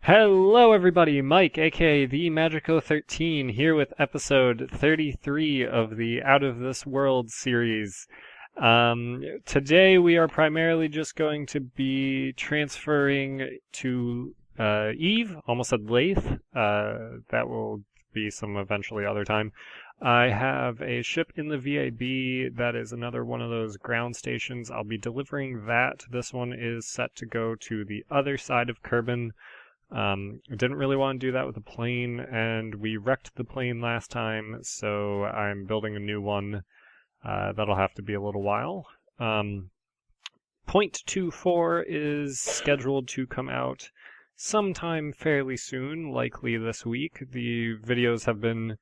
Hello everybody, Mike, aka the Magico13, here with episode 33 of the Out of This World series. Today we are primarily just going to be transferring to Eve, almost said Lathe. That will be some eventually other time. I have a ship in the VAB that is another one of those ground stations. I'll be delivering that. This one is set to go to the other side of Kerbin. I didn't really want to do that with the plane, and we wrecked the plane last time, so I'm building a new one. That'll have to be a little while. Point 24 is scheduled to come out sometime fairly soon, likely this week. The videos have been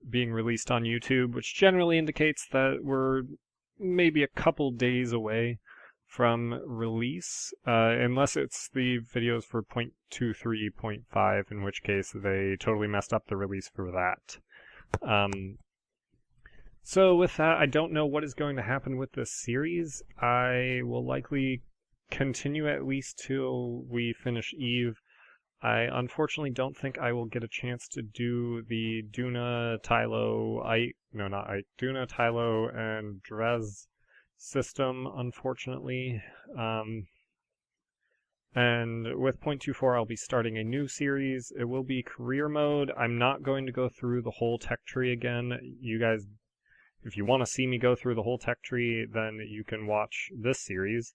being released on YouTube, which generally indicates that we're maybe a couple days away from release, unless it's the videos for 0.23.5, in which case they totally messed up the release for that. So with that, I don't know what is going to happen with this series. I will likely continue at least till we finish Eve. I unfortunately don't think I will get a chance to do the Duna, Tylo, Duna, Tylo, and Drez system, unfortunately. And with 0.24, I'll be starting a new series. It will be career mode. I'm not going to go through the whole tech tree again. You guys, if you want to see me go through the whole tech tree, then you can watch this series.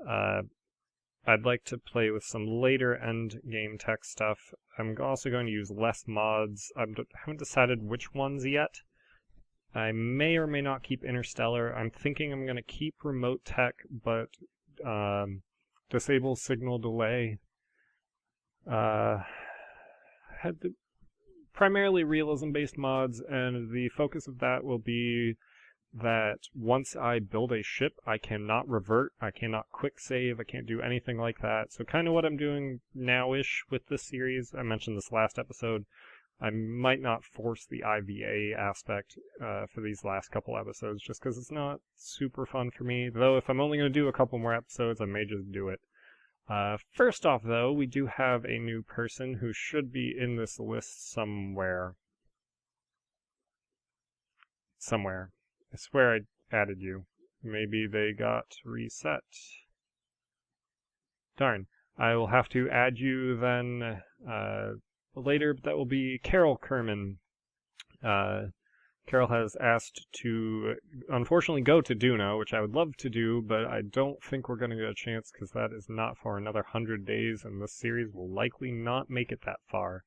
I'd like to play with some later end game tech stuff. I'm also going to use less mods. I haven't decided which ones yet. I may or may not keep Interstellar. I'm thinking I'm going to keep remote tech, but disable signal delay. Primarily realism-based mods, and the focus of that will be that once I build a ship, I cannot revert, I cannot quick save, I can't do anything like that. So kind of what I'm doing now-ish with this series. I mentioned this last episode. I might not force the IVA aspect for these last couple episodes, just because it's not super fun for me. Though if I'm only going to do a couple more episodes, I may just do it. First off, though, we do have a new person who should be in this list somewhere. I swear I added you. Maybe they got reset. Darn. I will have to add you then later, but that will be Carol Kerman. Carol has asked to, unfortunately, go to Duna, which I would love to do, but I don't think we're going to get a chance because that is not for another 100 days, and this series will likely not make it that far.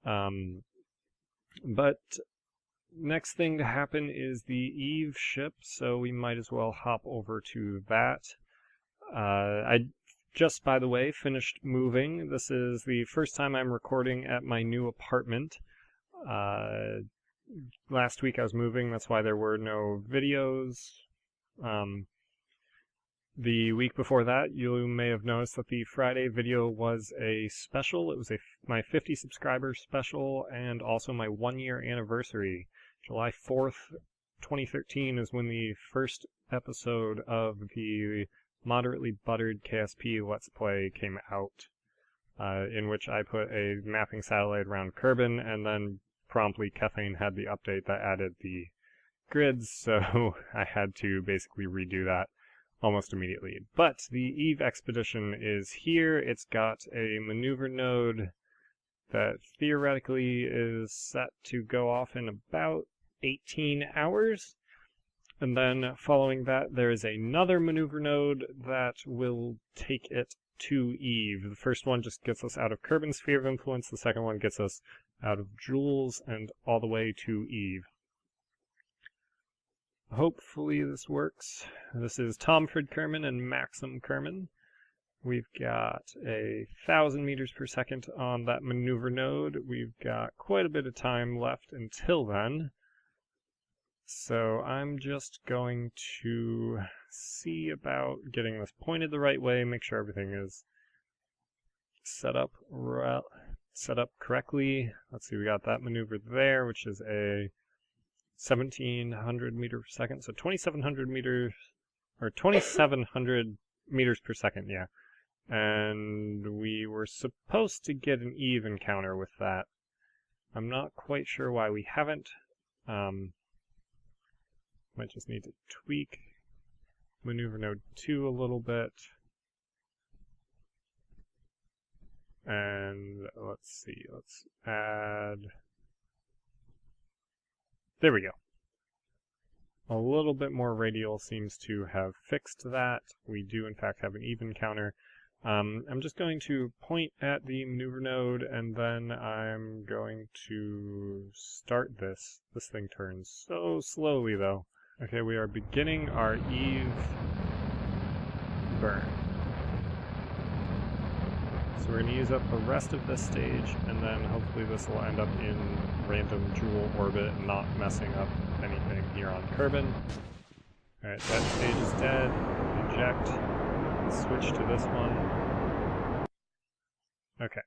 But next thing to happen is the Eve ship, so we might as well hop over to that. I just, by the way, finished moving. This is the first time I'm recording at my new apartment. Last week I was moving, that's why there were no videos. The week before that, you may have noticed that the Friday video was a special. It was my 50 subscriber special, and also my 1-year anniversary. July 4th, 2013 is when the first episode of the moderately buttered KSP Let's Play came out, in which I put a mapping satellite around Kerbin, and then promptly Kethane had the update that added the grids, so I had to basically redo that almost immediately. But the Eve expedition is here. It's got a maneuver node that theoretically is set to go off in about 18 hours. And then following that, there is another maneuver node that will take it to Eve. The first one just gets us out of Kerbin's sphere of influence. The second one gets us out of Jules and all the way to Eve. Hopefully this works. This is Tomfred Kerman and Maxim Kerman. We've got 1,000 meters per second on that maneuver node. We've got quite a bit of time left until then. So I'm just going to see about getting this pointed the right way, make sure everything is set up correctly. Let's see, we got that maneuver there, which is a 1,700 meters per second, so 2,700 meters, or 2,700 meters per second, yeah. and we were supposed to get an Eve encounter with that. I'm not quite sure why we haven't. Might just need to tweak maneuver node 2 a little bit. And let's see, let's add... There we go. A little bit more radial seems to have fixed that. We do in fact have an Eve encounter. I'm just going to point at the maneuver node, and then I'm going to start this. This thing turns so slowly though. Okay, we are beginning our Eve burn. So we're going to use up the rest of this stage, and then hopefully this will end up in random jewel orbit and not messing up anything here on Kerbin. Alright, that stage is dead. Eject. Switch to this one. Okay.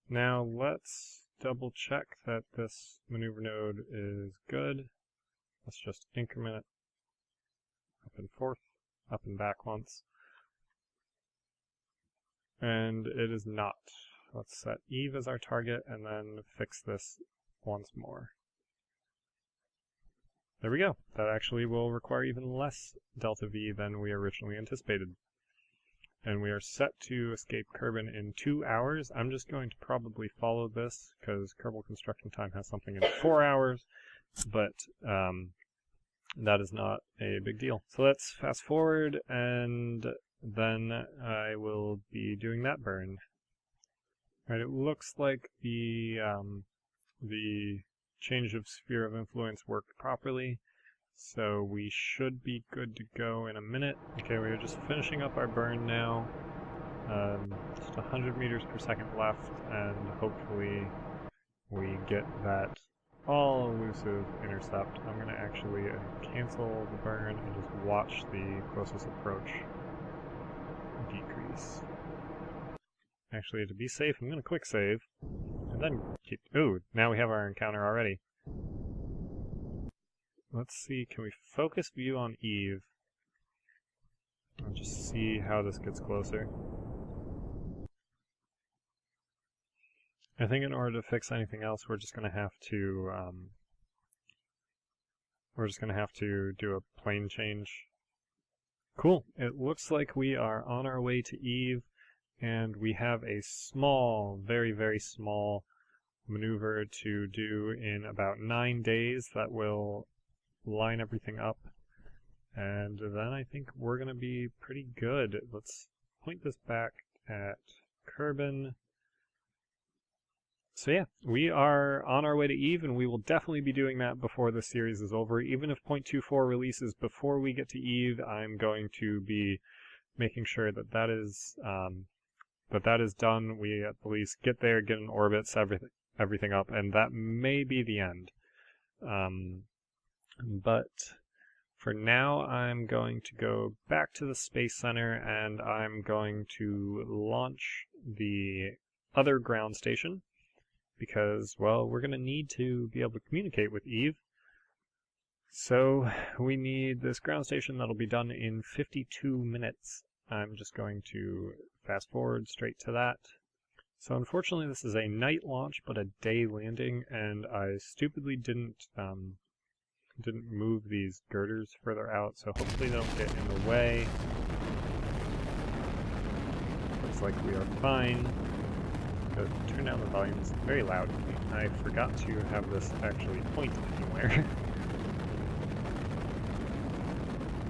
Now let's double check that this maneuver node is good. Let's just increment it up and forth, up and back once. And it is not. Let's set Eve as our target and then fix this once more. There we go. That actually will require even less delta V than we originally anticipated. And we are set to escape Kerbin in 2 hours. I'm just going to probably follow this because Kerbal construction time has something in 4 hours, but that is not a big deal. So let's fast forward, and then I will be doing that burn. Right, it looks like the change of sphere of influence worked properly, so we should be good to go in a minute. Okay, we are just finishing up our burn now. Just 100 meters per second left, and hopefully we get that all-elusive intercept. I'm going to actually cancel the burn and just watch the closest approach decrease. Actually, to be safe, I'm going to quick save, and then keep... Ooh, now we have our encounter already. Let's see, can we focus view on Eve? I'll just see how this gets closer. I think in order to fix anything else, we're just going to have to do a plane change. Cool. It looks like we are on our way to Eve, and we have a small, very, very small maneuver to do in about 9 days that will line everything up, and then I think we're going to be pretty good. Let's point this back at Kerbin. So yeah, we are on our way to Eve, and we will definitely be doing that before this series is over. Even if 0.24 releases before we get to Eve, I'm going to be making sure that that is done. We at least get there, get in orbit, set everything up, and that may be the end. But for now, I'm going to go back to the Space Center, and I'm going to launch the other ground station, because, well, we're going to need to be able to communicate with Eve. So we need this ground station that'll be done in 52 minutes. I'm just going to fast forward straight to that. So unfortunately this is a night launch but a day landing, and I stupidly didn't move these girders further out, so hopefully they don't get in the way. Looks like we are fine. Go turn down the volume, it's very loud. I forgot to have this actually point anywhere.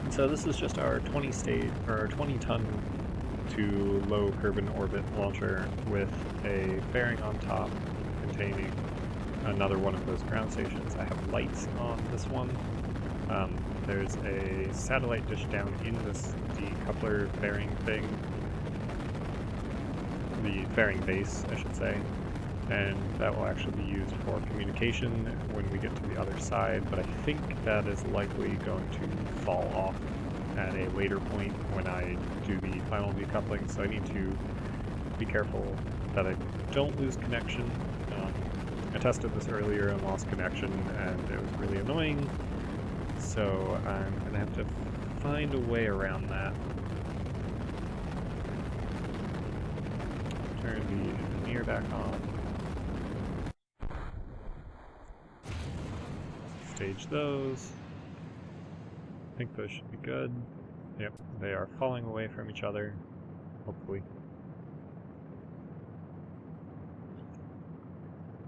So this is just our 20-ton to low Kerbin orbit launcher with a fairing on top containing another one of those ground stations. I have lights on this one. There's a satellite dish down in this decoupler fairing thing. The fairing base, I should say, and that will actually be used for communication when we get to the other side, but I think that is likely going to fall off at a later point when I do the final decoupling, so I need to be careful that I don't lose connection. I tested this earlier and lost connection, and it was really annoying, so I'm going to have to find a way around that. Turn the engineer back on. Stage those. I think those should be good. Yep, they are falling away from each other, hopefully.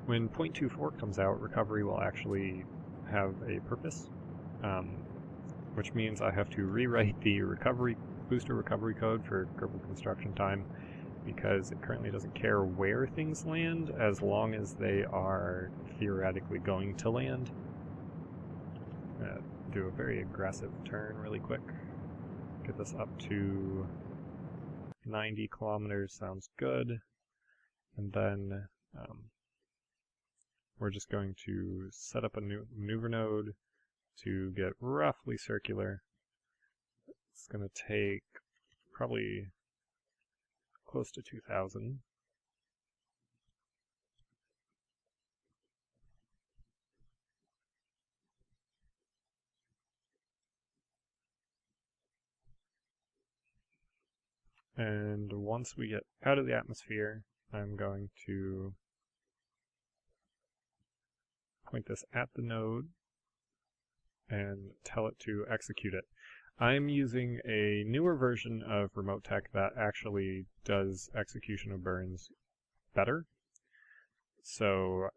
When 0.24 comes out, recovery will actually have a purpose, which means I have to rewrite the booster recovery code for Kerbal construction time, because it currently doesn't care where things land as long as they are theoretically going to land. Do a very aggressive turn really quick. Get this up to 90 kilometers, sounds good. And then we're just going to set up a new maneuver node to get roughly circular. It's going to take probably close to 2,000. And once we get out of the atmosphere, I'm going to point this at the node and tell it to execute it. I'm using a newer version of Remote Tech that actually does execution of burns better. So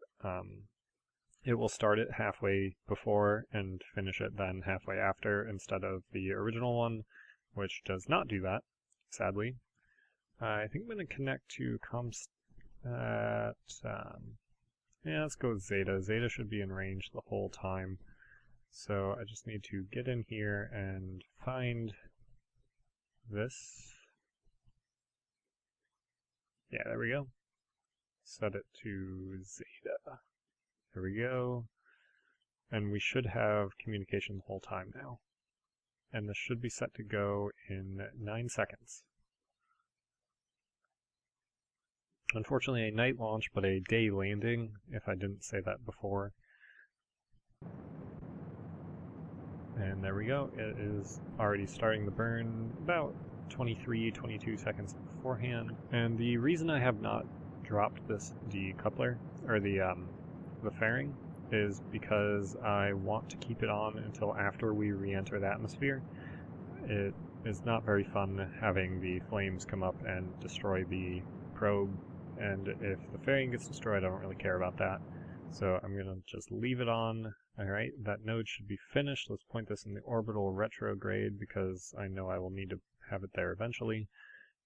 it will start it halfway before and finish it then halfway after, instead of the original one, which does not do that, sadly. I think I'm going to connect to ComStat. Yeah, let's go with Zeta. Zeta should be in range the whole time. So I just need to get in here and find this. Yeah, there we go. Set it to Zeta. There we go. And we should have communication the whole time now. And this should be set to go in 9 seconds. Unfortunately a night launch, but a day landing, if I didn't say that before. And there we go, it is already starting the burn about 22 seconds beforehand. And the reason I have not dropped this decoupler, or the fairing, is because I want to keep it on until after we re-enter the atmosphere. It is not very fun having the flames come up and destroy the probe, and if the fairing gets destroyed, I don't really care about that. So I'm going to just leave it on. Alright, that node should be finished. Let's point this in the orbital retrograde because I know I will need to have it there eventually.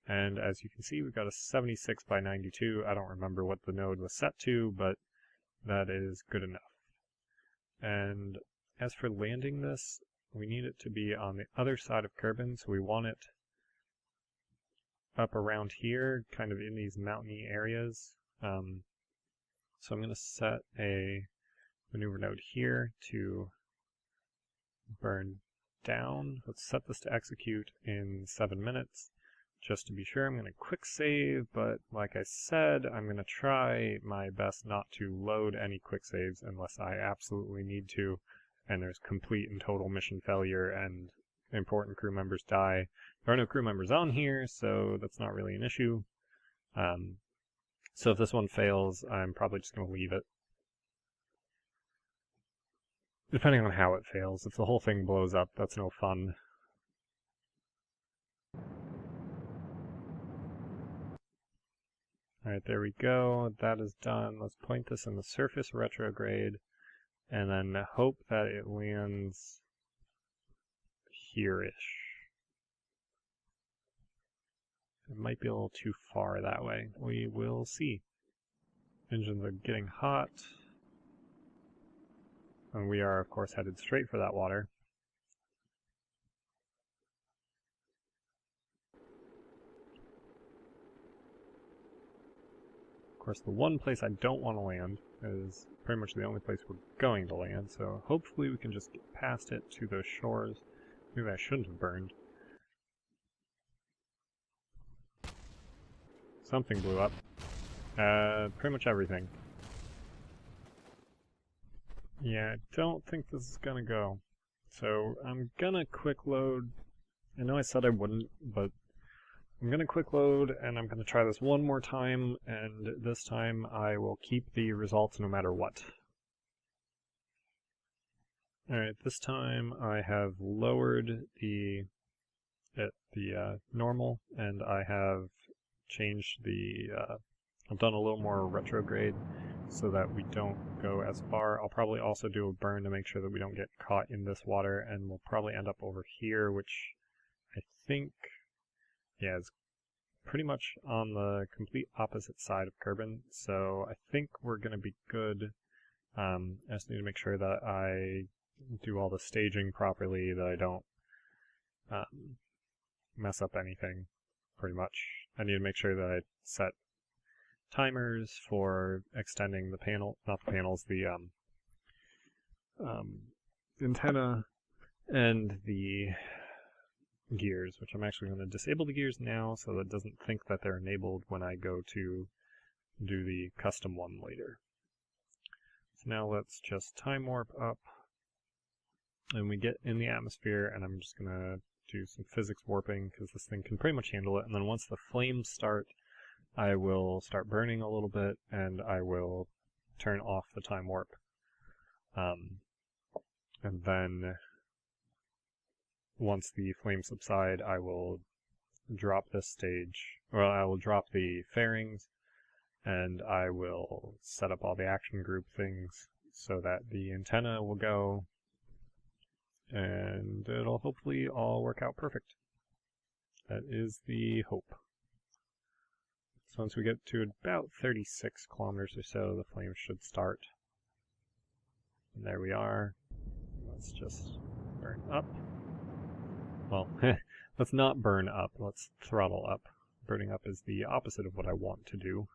And as you can see, we've got a 76 by 92. I don't remember what the node was set to, but that is good enough. And as for landing this, we need it to be on the other side of Kerbin, so we want it up around here, kind of in these mountainy areas. So I'm going to set a maneuver node here to burn down. Let's set this to execute in 7 minutes. Just to be sure, I'm going to quick save, but like I said, I'm going to try my best not to load any quick saves unless I absolutely need to, and there's complete and total mission failure and important crew members die. There are no crew members on here, so that's not really an issue. So if this one fails, I'm probably just going to leave it. Depending on how it fails. If the whole thing blows up, that's no fun. Alright, there we go. That is done. Let's point this in the surface retrograde, and then hope that it lands here-ish. It might be a little too far that way. We will see. Engines are getting hot. And we are, of course, headed straight for that water. Of course, the one place I don't want to land is pretty much the only place we're going to land, so hopefully we can just get past it to those shores. Maybe I shouldn't have burned. Something blew up. Pretty much everything. Yeah, I don't think this is gonna go. So I'm gonna quick load. I know I said I wouldn't, but I'm going to quick load, and I'm going to try this one more time, and this time I will keep the results no matter what. Alright, this time I have lowered the normal, and I have changed I've done a little more retrograde so that we don't go as far. I'll probably also do a burn to make sure that we don't get caught in this water, and we'll probably end up over here, which I think, yeah, is pretty much on the complete opposite side of Kerbin, so I think we're going to be good. I just need to make sure that I do all the staging properly, that I don't mess up anything, pretty much. I need to make sure that I set timers for extending the panel, not the panels, the antenna and the gears, which I'm actually going to disable the gears now so that it doesn't think that they're enabled when I go to do the custom one later. So now let's just time warp up, and we get in the atmosphere, and I'm just going to do some physics warping because this thing can pretty much handle it, and then once the flames start, I will start burning a little bit, and I will turn off the time warp. And then once the flames subside, I will drop this stage, or I will drop the fairings, and I will set up all the action group things so that the antenna will go, and it'll hopefully all work out perfect. That is the hope. So once we get to about 36 kilometers or so, the flames should start. And there we are. Let's just burn up. Well, let's not burn up, let's throttle up. Burning up is the opposite of what I want to do.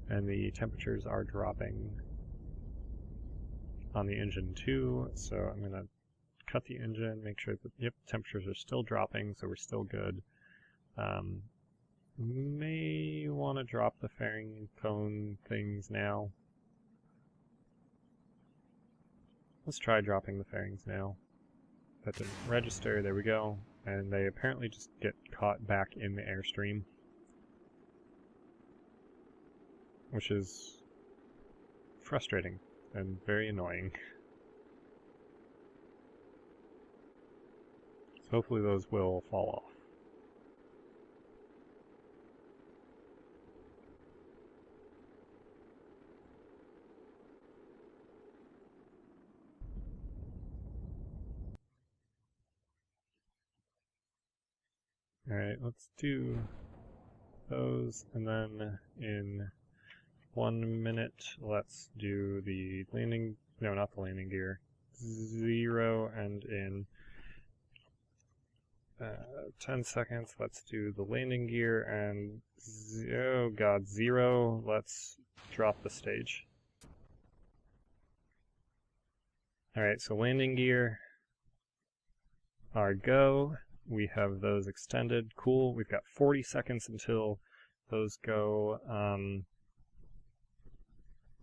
And the temperatures are dropping on the engine too, so I'm going to cut the engine, make sure that, yep, temperatures are still dropping, so we're still good. May want to drop the fairing cone things now. Let's try dropping the fairings now. That didn't register, there we go. And they apparently just get caught back in the airstream, which is frustrating and very annoying. So hopefully those will fall off. Alright, let's do those, and then in 1 minute, let's do the landing, no, not the landing gear, 0, and in 10 seconds, let's do the landing gear, and, oh god, 0, let's drop the stage. Alright, so landing gear are go. We have those extended. Cool. We've got 40 seconds until those go.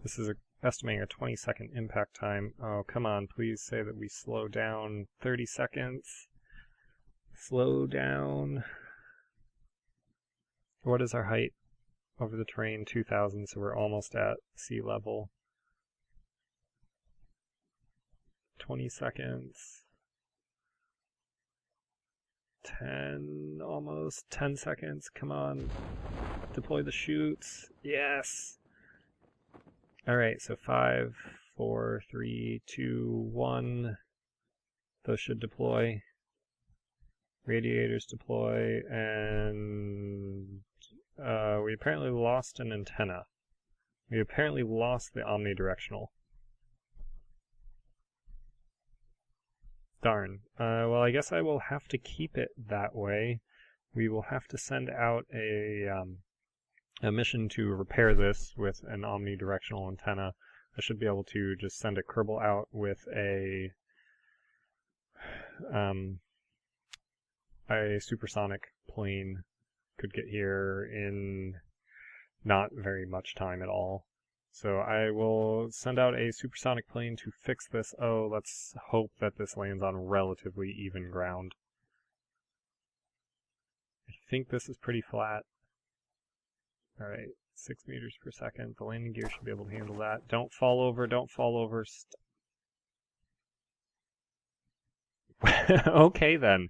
This is estimating a 20-second impact time. Oh, come on. Please say that we slow down 30 seconds. Slow down. What is our height over the terrain? 2,000, so we're almost at sea level. 20 seconds. 10, almost 10 seconds. Come on. Deploy the chutes. Yes! Alright, so 5, 4, 3, 2, 1. Those should deploy. Radiators deploy, and we apparently lost an antenna. We apparently lost the omnidirectional. Darn. Well, I guess I will have to keep it that way. We will have to send out a mission to repair this with an omnidirectional antenna. I should be able to just send a Kerbal out with a supersonic plane. Could get here in not very much time at all. So I will send out a supersonic plane to fix this. Oh, let's hope that this lands on relatively even ground. I think this is pretty flat. Alright, 6 meters per second. The landing gear should be able to handle that. Don't fall over, don't fall over. Okay then.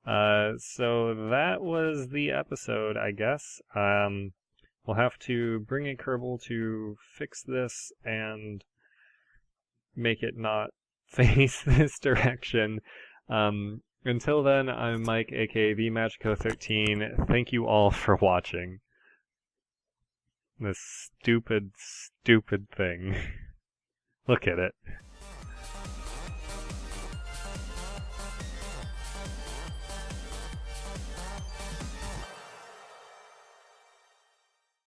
So that was the episode, I guess. We'll have to bring a Kerbal to fix this and make it not face this direction. Until then, I'm Mike, aka TheMagico13. Thank you all for watching. This stupid, stupid thing. Look at it.